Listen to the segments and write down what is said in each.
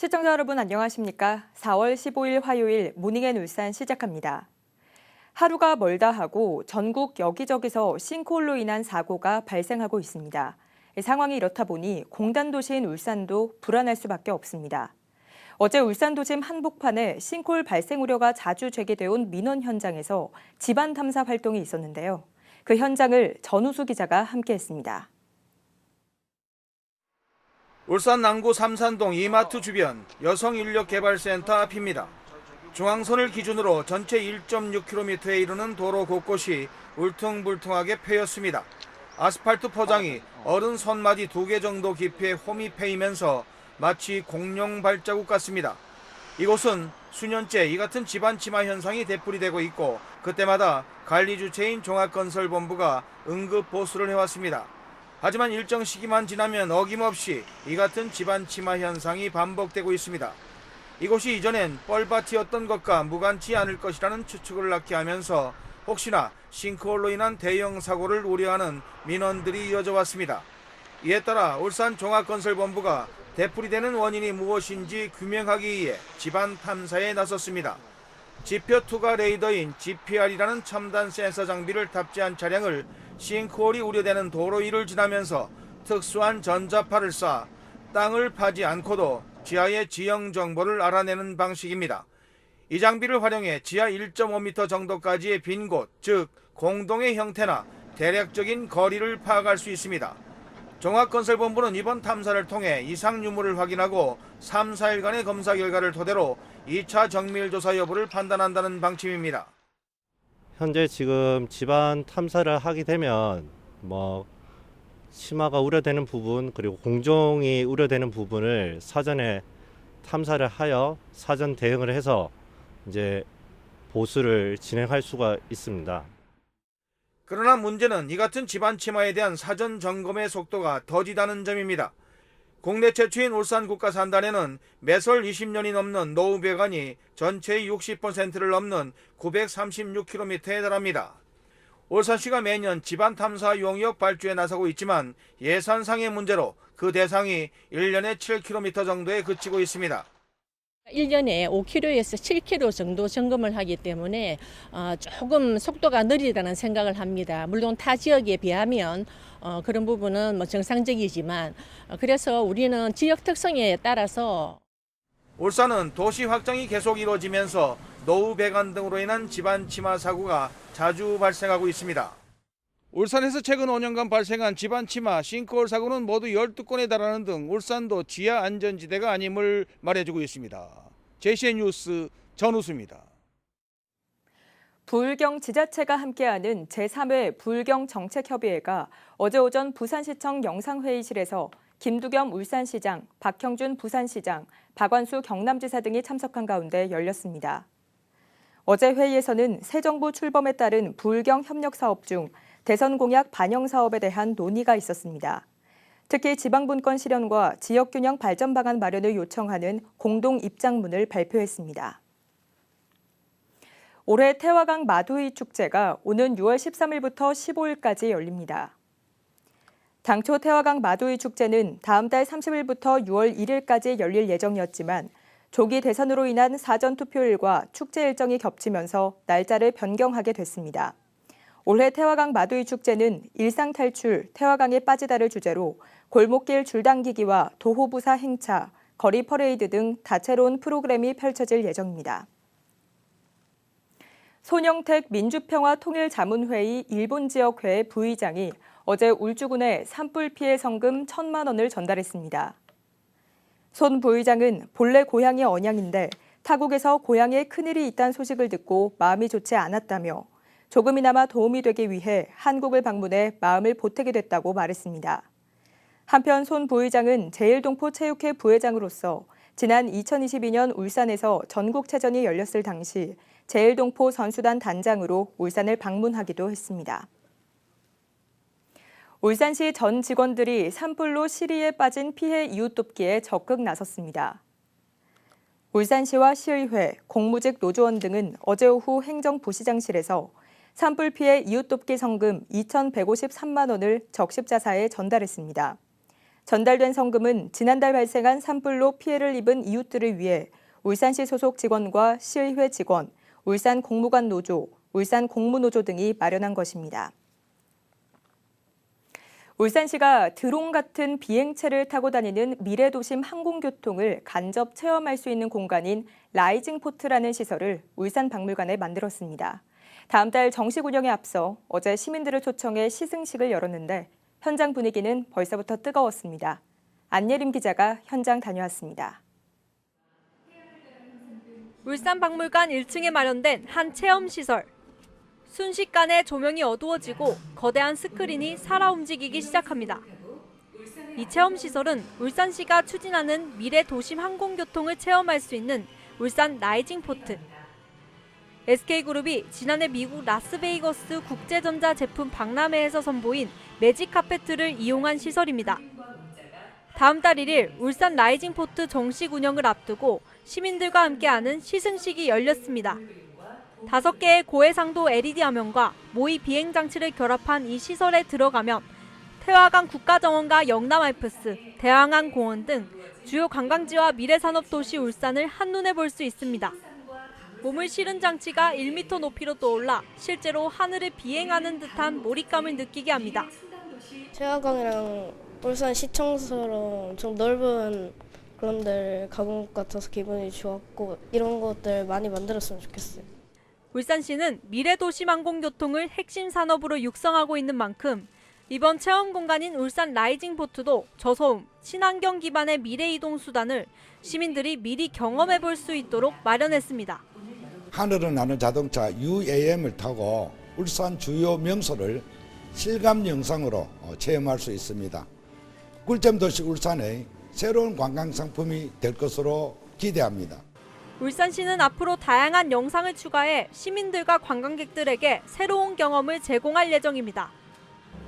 시청자 여러분 안녕하십니까? 4월 15일 화요일 모닝앤 울산 시작합니다. 하루가 멀다 하고 전국 여기저기서 싱크홀로 인한 사고가 발생하고 있습니다. 상황이 이렇다 보니 공단도시인 울산도 불안할 수밖에 없습니다. 어제 울산도심 한복판에 싱크홀 발생 우려가 자주 제기돼 온 민원 현장에서 집안 탐사 활동이 있었는데요. 그 현장을 전우수 기자가 함께했습니다. 울산 남구 삼산동 이마트 주변 여성인력개발센터 앞입니다. 중앙선을 기준으로 전체 1.6km에 이르는 도로 곳곳이 울퉁불퉁하게 패였습니다. 아스팔트 포장이 어른 손마디 2개 정도 깊이의 홈이 패이면서 마치 공룡 발자국 같습니다. 이곳은 수년째 이 같은 집안 침하 현상이 되풀이되고 있고 그때마다 관리 주체인 종합건설본부가 응급 보수를 해왔습니다. 하지만 일정 시기만 지나면 어김없이 이 같은 집안 침하 현상이 반복되고 있습니다. 이곳이 이전엔 뻘밭이었던 것과 무관치 않을 것이라는 추측을 낳게 하면서 혹시나 싱크홀로 인한 대형 사고를 우려하는 민원들이 이어져 왔습니다. 이에 따라 울산 종합건설본부가 되풀이되는 원인이 무엇인지 규명하기 위해 집안 탐사에 나섰습니다. 지표 투과 레이더인 GPR이라는 첨단 센서 장비를 탑재한 차량을 싱크홀이 우려되는 도로 위를 지나면서 특수한 전자파를 쏴 땅을 파지 않고도 지하의 지형 정보를 알아내는 방식입니다. 이 장비를 활용해 지하 1.5m 정도까지의 빈 곳, 즉 공동의 형태나 대략적인 거리를 파악할 수 있습니다. 종합건설본부는 이번 탐사를 통해 이상 유무를 확인하고 3, 4일간의 검사 결과를 토대로 2차 정밀조사 여부를 판단한다는 방침입니다. 현재 지금 집안 탐사를 하게 되면 침하가 우려되는 부분 그리고 공종이 우려되는 부분을 사전에 탐사를 하여 사전 대응을 해서 이제 보수를 진행할 수가 있습니다. 그러나 문제는 이 같은 집안 침하에 대한 사전 점검의 속도가 더디다는 점입니다. 국내 최초인 울산국가산단에는 매설 20년이 넘는 노후 배관이 전체의 60%를 넘는 936km에 달합니다. 울산시가 매년 집안 탐사 용역 발주에 나서고 있지만 예산상의 문제로 그 대상이 1년에 7km 정도에 그치고 있습니다. 1년에 5km에서 7km 정도 점검을 하기 때문에 조금 속도가 느리다는 생각을 합니다. 물론 타 지역에 비하면 그런 부분은 정상적이지만 그래서 우리는 지역 특성에 따라서 울산은 도시 확장이 계속 이루어지면서 노후 배관 등으로 인한 집안 침하 사고가 자주 발생하고 있습니다. 울산에서 최근 5년간 발생한 집안 침하, 싱크홀 사고는 모두 12건에 달하는 등 울산도 지하 안전지대가 아님을 말해주고 있습니다. JCN 뉴스 전우수입니다. 부울경 지자체가 함께하는 제3회 부울경정책협의회가 어제 오전 부산시청 영상회의실에서 김두겸 울산시장, 박형준 부산시장, 박완수 경남지사 등이 참석한 가운데 열렸습니다. 어제 회의에서는 새 정부 출범에 따른 부울경 협력사업 중 대선 공약 반영 사업에 대한 논의가 있었습니다. 특히 지방분권 실현과 지역균형 발전 방안 마련을 요청하는 공동 입장문을 발표했습니다. 올해 태화강 마두이 축제가 오는 6월 13일부터 15일까지 열립니다. 당초 태화강 마두이 축제는 다음 달 30일부터 6월 1일까지 열릴 예정이었지만 조기 대선으로 인한 사전투표일과 축제 일정이 겹치면서 날짜를 변경하게 됐습니다. 올해 태화강 마두이 축제는 일상탈출, 태화강에 빠지다를 주제로 골목길 줄당기기와 도호부사 행차, 거리 퍼레이드 등 다채로운 프로그램이 펼쳐질 예정입니다. 손영택 민주평화통일자문회의 일본지역회 부의장이 어제 울주군에 산불 피해 성금 1,000만 원을 전달했습니다. 손 부의장은 본래 고향이 언양인데 타국에서 고향에 큰일이 있다는 소식을 듣고 마음이 좋지 않았다며 조금이나마 도움이 되기 위해 한국을 방문해 마음을 보태게 됐다고 말했습니다. 한편 손 부의장은 제일동포체육회 부회장으로서 지난 2022년 울산에서 전국체전이 열렸을 당시 제일동포 선수단 단장으로 울산을 방문하기도 했습니다. 울산시 전 직원들이 산불로 시리에 빠진 피해 이웃 돕기에 적극 나섰습니다. 울산시와 시의회, 공무직 노조원 등은 어제 오후 행정부시장실에서 산불 피해 이웃 돕기 성금 2,153만 원을 적십자사에 전달했습니다. 전달된 성금은 지난달 발생한 산불로 피해를 입은 이웃들을 위해 울산시 소속 직원과 시의회 직원, 울산 공무관 노조, 울산 공무노조 등이 마련한 것입니다. 울산시가 드론 같은 비행체를 타고 다니는 미래도심 항공교통을 간접 체험할 수 있는 공간인 라이징포트라는 시설을 울산박물관에 만들었습니다. 다음 달 정식 운영에 앞서 어제 시민들을 초청해 시승식을 열었는데 현장 분위기는 벌써부터 뜨거웠습니다. 안예림 기자가 현장 다녀왔습니다. 울산박물관 1층에 마련된 한 체험시설. 순식간에 조명이 어두워지고 거대한 스크린이 살아 움직이기 시작합니다. 이 체험시설은 울산시가 추진하는 미래 도심 항공교통을 체험할 수 있는 울산 라이징포트. SK그룹이 지난해 미국 라스베이거스 국제전자 제품 박람회에서 선보인 매직 카페트를 이용한 시설입니다. 다음 달 1일 울산 라이징포트 정식 운영을 앞두고 시민들과 함께하는 시승식이 열렸습니다. 5개의 고해상도 LED 화면과 모의 비행 장치를 결합한 이 시설에 들어가면 태화강 국가정원과 영남알프스, 대왕항 공원 등 주요 관광지와 미래산업도시 울산을 한눈에 볼 수 있습니다. 몸을 실은 장치가 1m 높이로 떠올라 실제로 하늘을 비행하는 듯한 몰입감을 느끼게 합니다. 태화강이랑 울산 시청처럼 엄청 넓은 그런 데를 가본 것 같아서 기분이 좋았고 이런 것들 많이 만들었으면 좋겠어요. 울산시는 미래도심 항공교통을 핵심 산업으로 육성하고 있는 만큼 이번 체험 공간인 울산 라이징포트도 저소음, 친환경 기반의 미래이동 수단을 시민들이 미리 경험해 볼 수 있도록 마련했습니다. 하늘을 나는 자동차 UAM을 타고 울산 주요 명소를 실감 영상으로 체험할 수 있습니다. 꿀잼 도시 울산의 새로운 관광 상품이 될 것으로 기대합니다. 울산시는 앞으로 다양한 영상을 추가해 시민들과 관광객들에게 새로운 경험을 제공할 예정입니다.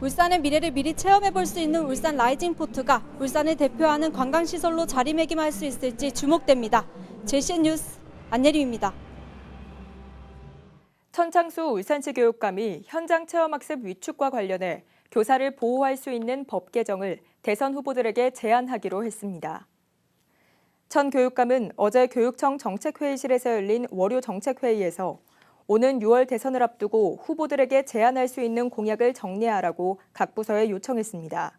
울산의 미래를 미리 체험해 볼 수 있는 울산 라이징포트가 울산을 대표하는 관광시설로 자리매김할 수 있을지 주목됩니다. JCN 뉴스 안예림입니다. 천창수 울산시 교육감이 현장 체험학습 위축과 관련해 교사를 보호할 수 있는 법 개정을 대선 후보들에게 제안하기로 했습니다. 천 교육감은 어제 교육청 정책회의실에서 열린 월요 정책회의에서 오는 6월 대선을 앞두고 후보들에게 제안할 수 있는 공약을 정리하라고 각 부서에 요청했습니다.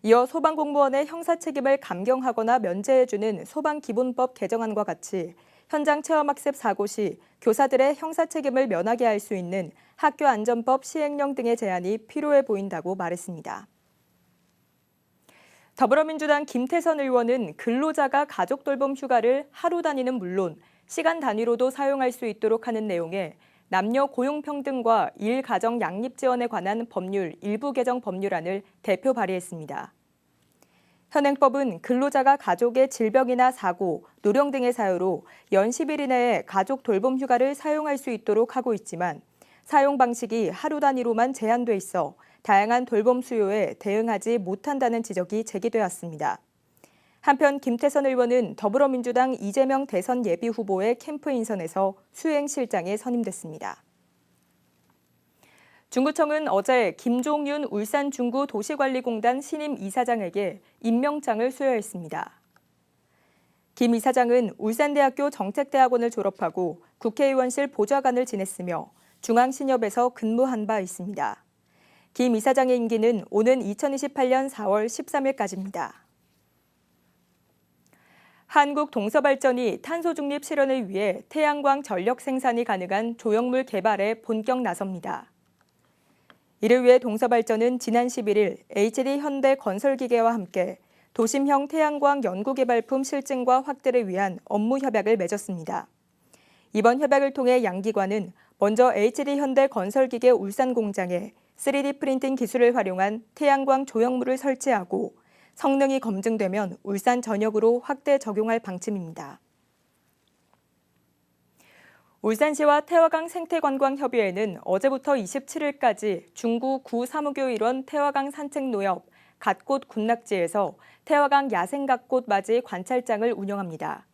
이어 소방공무원의 형사책임을 감경하거나 면제해주는 소방기본법 개정안과 같이 현장 체험학습 사고 시 교사들의 형사책임을 면하게 할 수 있는 학교안전법 시행령 등의 제안이 필요해 보인다고 말했습니다. 더불어민주당 김태선 의원은 근로자가 가족 돌봄 휴가를 하루 단위는 물론 시간 단위로도 사용할 수 있도록 하는 내용의 남녀 고용평등과 일가정 양립 지원에 관한 법률 일부 개정 법률안을 대표 발의했습니다. 현행법은 근로자가 가족의 질병이나 사고, 노령 등의 사유로 연 10일 이내에 가족 돌봄 휴가를 사용할 수 있도록 하고 있지만 사용 방식이 하루 단위로만 제한돼 있어 다양한 돌봄 수요에 대응하지 못한다는 지적이 제기되었습니다. 한편 김태선 의원은 더불어민주당 이재명 대선 예비 후보의 캠프 인선에서 수행실장에 선임됐습니다. 중구청은 어제 김종윤 울산중구도시관리공단 신임 이사장에게 임명장을 수여했습니다. 김 이사장은 울산대학교 정책대학원을 졸업하고 국회의원실 보좌관을 지냈으며 중앙신협에서 근무한 바 있습니다. 김 이사장의 임기는 오는 2028년 4월 13일까지입니다. 한국동서발전이 탄소중립 실현을 위해 태양광 전력 생산이 가능한 조형물 개발에 본격 나섭니다. 이를 위해 동서발전은 지난 11일 HD 현대건설기계와 함께 도심형 태양광 연구개발품 실증과 확대를 위한 업무 협약을 맺었습니다. 이번 협약을 통해 양기관은 먼저 HD 현대건설기계 울산 공장에 3D 프린팅 기술을 활용한 태양광 조형물을 설치하고 성능이 검증되면 울산 전역으로 확대 적용할 방침입니다. 울산시와 태화강 생태관광협의회는 어제부터 27일까지 중구 구사무교 일원 태화강 산책노엽 갓꽃 군락지에서 태화강 야생갓꽃 맞이 관찰장을 운영합니다.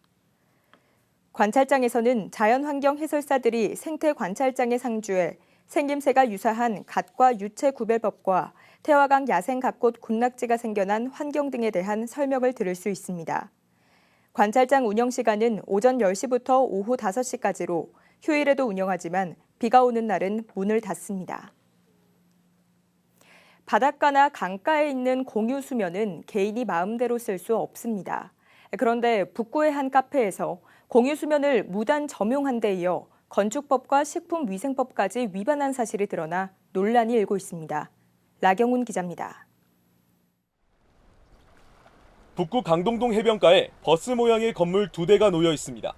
관찰장에서는 자연환경 해설사들이 생태 관찰장에 상주해 생김새가 유사한 갓과 유체 구별법과 태화강 야생 갓꽃 군락지가 생겨난 환경 등에 대한 설명을 들을 수 있습니다. 관찰장 운영 시간은 오전 10시부터 오후 5시까지로 휴일에도 운영하지만 비가 오는 날은 문을 닫습니다. 바닷가나 강가에 있는 공유 수면은 개인이 마음대로 쓸 수 없습니다. 그런데 북구의 한 카페에서 공유 수면을 무단 점용한 데 이어 건축법과 식품위생법까지 위반한 사실이 드러나 논란이 일고 있습니다. 라경훈 기자입니다. 북구 강동동 해변가에 버스 모양의 건물 2대가 놓여 있습니다.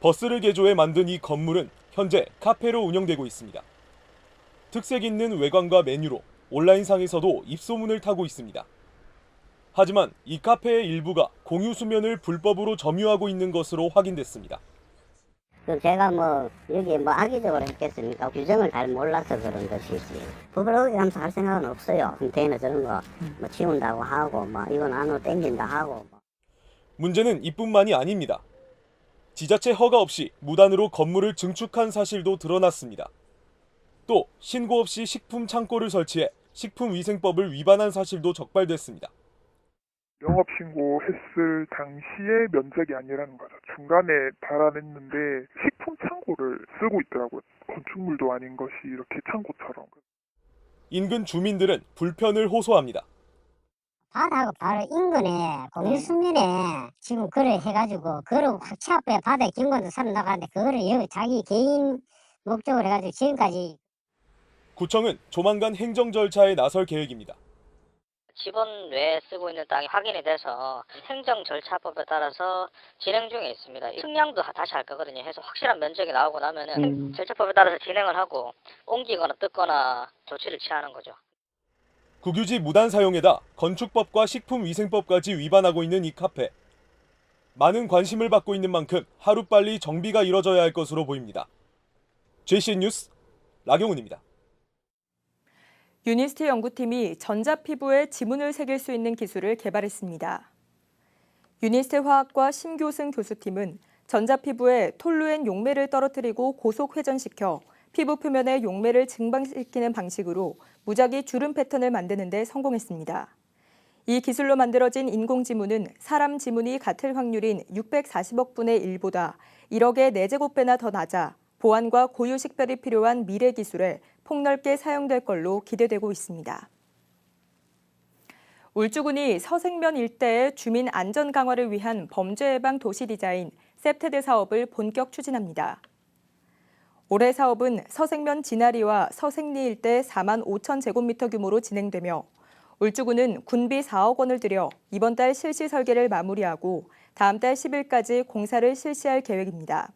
버스를 개조해 만든 이 건물은 현재 카페로 운영되고 있습니다. 특색 있는 외관과 메뉴로 온라인상에서도 입소문을 타고 있습니다. 하지만 이 카페의 일부가 공유 수면을 불법으로 점유하고 있는 것으로 확인됐습니다. 제가 여기 악의적으로 했겠습니까? 규정을 잘 몰라서 그런 것이지. 법을 어기면서 할 생각은 없어요. 공태에는 저런 거 치운다고 하고 이건 안으로 땡긴다 하고. 문제는 이뿐만이 아닙니다. 지자체 허가 없이 무단으로 건물을 증축한 사실도 드러났습니다. 또 신고 없이 식품 창고를 설치해 식품위생법을 위반한 사실도 적발됐습니다. 영업신고했을 당시의 면적이 아니라는 거죠. 중간에 달아냈는데 식품 창고를 쓰고 있더라고요. 건축물도 아닌 것이 이렇게 창고처럼. 인근 주민들은 불편을 호소합니다. 바다하고 바로 인근에 공유 수면에 지금 그걸 해가지고 그거를 확 차앞에 바다에 경관도 사람 나가는데 그거를 자기 개인 목적으로 해가지고 지금까지. 구청은 조만간 행정 절차에 나설 계획입니다. 지번 외에 쓰고 있는 땅이 확인이 돼서 행정 절차법에 따라서 진행 중에 있습니다. 측량도 다시 할 거거든요. 해서 확실한 면적이 나오고 나면은 절차법에 따라서 진행을 하고 옮기거나 뜯거나 조치를 취하는 거죠. 국유지 무단 사용에다 건축법과 식품위생법까지 위반하고 있는 이 카페. 많은 관심을 받고 있는 만큼 하루빨리 정비가 이뤄져야 할 것으로 보입니다. JCN 뉴스 라경훈입니다. 유니스트 연구팀이 전자피부에 지문을 새길 수 있는 기술을 개발했습니다. 유니스트 화학과 심교승 교수팀은 전자피부에 톨루엔 용매를 떨어뜨리고 고속 회전시켜 피부 표면에 용매를 증발시키는 방식으로 무작위 주름 패턴을 만드는 데 성공했습니다. 이 기술로 만들어진 인공지문은 사람 지문이 같을 확률인 640억 분의 1보다 1억의 4제곱배나 더 낮아 보안과 고유 식별이 필요한 미래 기술에 폭넓게 사용될 걸로 기대되고 있습니다. 울주군이 서생면 일대의 주민 안전 강화를 위한 범죄 예방 도시 디자인 셉테드 사업을 본격 추진합니다. 올해 사업은 서생면 진아리와 서생리 일대 4만 5천 제곱미터 규모로 진행되며 울주군은 군비 4억 원을 들여 이번 달 실시 설계를 마무리하고 다음 달 10일까지 공사를 실시할 계획입니다.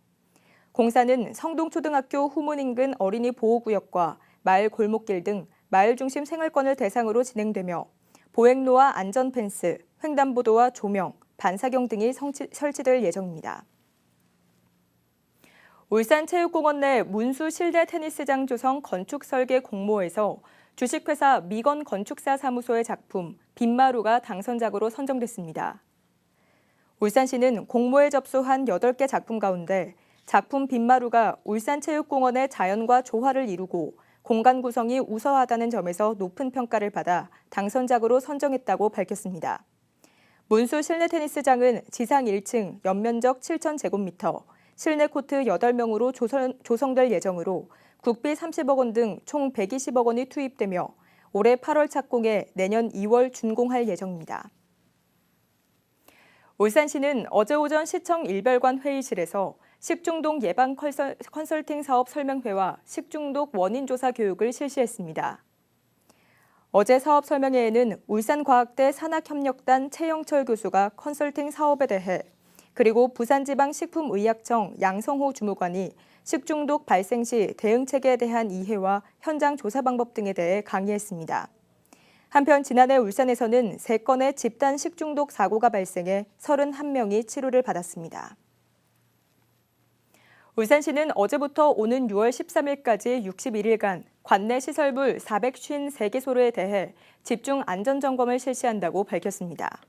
공사는 성동초등학교 후문 인근 어린이 보호구역과 마을 골목길 등 마을 중심 생활권을 대상으로 진행되며 보행로와 안전펜스, 횡단보도와 조명, 반사경 등이 설치될 예정입니다. 울산체육공원 내 문수 실내 테니스장 조성 건축 설계 공모에서 주식회사 미건 건축사 사무소의 작품 빈마루가 당선작으로 선정됐습니다. 울산시는 공모에 접수한 8개 작품 가운데 작품 빈마루가 울산체육공원의 자연과 조화를 이루고 공간 구성이 우수하다는 점에서 높은 평가를 받아 당선작으로 선정했다고 밝혔습니다. 문수 실내 테니스장은 지상 1층 연면적 7,000제곱미터, 실내 코트 8명으로 조성될 예정으로 국비 30억 원 등 총 120억 원이 투입되며 올해 8월 착공해 내년 2월 준공할 예정입니다. 울산시는 어제 오전 시청 일별관 회의실에서 식중독 예방 컨설팅 사업 설명회와 식중독 원인 조사 교육을 실시했습니다. 어제 사업 설명회에는 울산과학대 산학협력단 최영철 교수가 컨설팅 사업에 대해 그리고 부산지방식품의약청 양성호 주무관이 식중독 발생 시 대응 체계에 대한 이해와 현장 조사 방법 등에 대해 강의했습니다. 한편 지난해 울산에서는 3건의 집단 식중독 사고가 발생해 31명이 치료를 받았습니다. 울산시는 어제부터 오는 6월 13일까지 61일간 관내 시설물 453개소로에 대해 집중 안전점검을 실시한다고 밝혔습니다.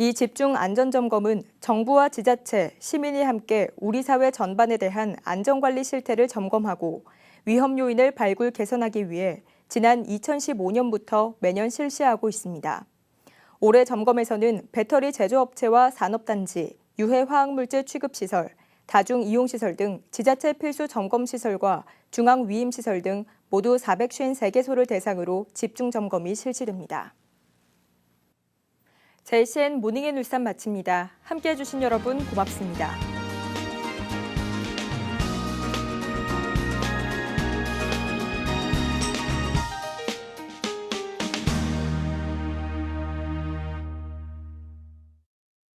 이 집중 안전점검은 정부와 지자체, 시민이 함께 우리 사회 전반에 대한 안전관리 실태를 점검하고 위험 요인을 발굴 개선하기 위해 지난 2015년부터 매년 실시하고 있습니다. 올해 점검에서는 배터리 제조업체와 산업단지, 유해 화학물질 취급시설, 다중이용시설 등 지자체 필수 점검시설과 중앙위임시설 등 모두 453개소를 대상으로 집중 점검이 실시됩니다. JCN 모닝앤 울산 마칩니다. 함께해 주신 여러분 고맙습니다.